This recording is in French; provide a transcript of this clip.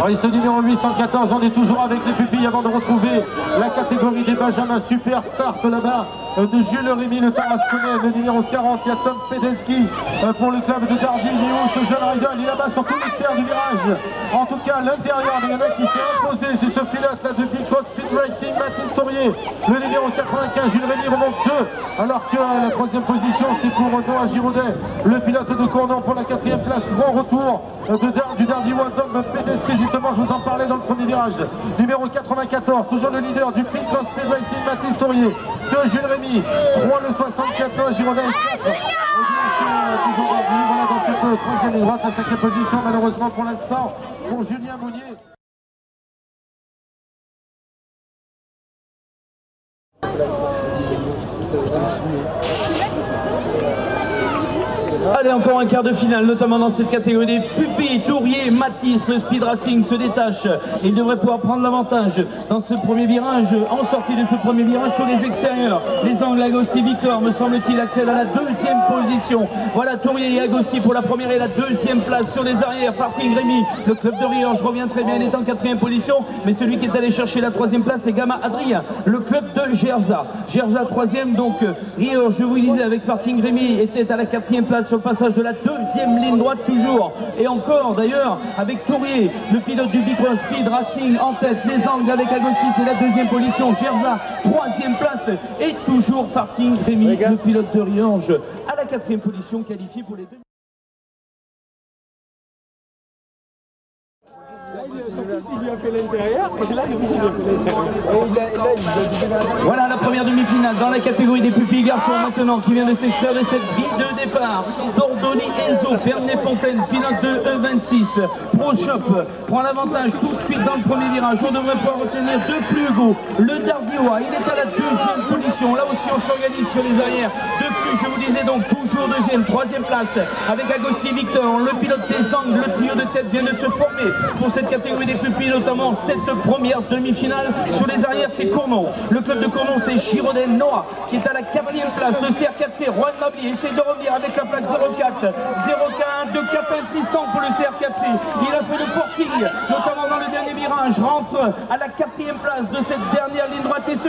Oui, ce numéro 814, on est toujours avec les pupilles avant de retrouver la catégorie des Benjamins. Super start là-bas de Jules Rémy, le Tarasconnais, le numéro 40. Il y a Tom Pedensky pour le club de Dardy. Il est où ce jeune rider? Il est là-bas sur tout l'extérieur du virage. En tout cas, à l'intérieur, il y en a qui s'est imposé. C'est ce pilote là de Big Cross Speed Racing, Mathis Tourier. Le numéro 95, Jules Rémy remonte 2. Alors que la troisième position, c'est pour Noah Giraudet, le pilote de Cournon pour la 4e place. Grand retour du Dardy One, Tom Pedensky. Justement, je vous en parlais dans le premier virage. Numéro 94, toujours le leader du Big Cross Speed Racing, Mathis Tourier. 2, Jules Rémy. 3, le 74, Giraudet. 4. Toujours Dardy. Voilà dans cette troisième ligne droite, la 5e position, malheureusement pour l'instant, pour Julien Mounier. Allez, encore un quart de finale, notamment dans cette catégorie des pupilles. Tourier, Mathis, le Speed Racing se détache. Il devrait pouvoir prendre l'avantage dans ce premier virage, en sortie de ce premier virage sur les extérieurs. Les angles Agosti Victor, me semble-t-il, accèdent à la 2e position. Voilà Tourier et Agosti pour la première et la 2e place sur les arrières. Farting Rémy, le club de Riorges revient très bien, il est en 4e position. Mais celui qui est allé chercher la 3e place, c'est Gamma Adrien, le club de Gerza. Gerza 3e, donc Riorges, je vous le disais, avec Farting Rémy, était à la 4e place sur le passage de la 2e ligne droite toujours. Et encore d'ailleurs avec Tourier, le pilote du Big Cross Speed Racing en tête. Les angles avec Agosti, c'est la 2e position. Gerza 3e place et toujours Farting Rémy, le pilote de Riorges, à la 4e position, qualifié pour les deux. Voilà la première demi-finale dans la catégorie des pupilles garçons maintenant, qui vient de s'extraire de cette grille de départ. Dordoni Enzo, Pernet-Fontaine, pilote de E26. Pro Shop prend l'avantage tout de suite dans le premier virage. On devrait pouvoir retenir de plus Hugo. Le Dardiois, il est à la 2e position. Là aussi on s'organise sur les arrières. De plus, je vous disais donc toujours 2e, 3e place avec Agosti Victor, le pilote des angles. Le trio de tête vient de se former pour cette catégorie des pupilles, notamment cette première demi-finale. Sur les arrières, c'est Cournon. Le club de Cournon, c'est Giraudet Noah qui est à la 4e place. Le CR4C, Juan Nabli, essaie de revenir avec la plaque 04. 0K1 de Capin Tristan pour le CR4C. Il a fait le forcing, notamment dans le dernier virage, rentre à la 4e place de cette dernière ligne droite. Et ce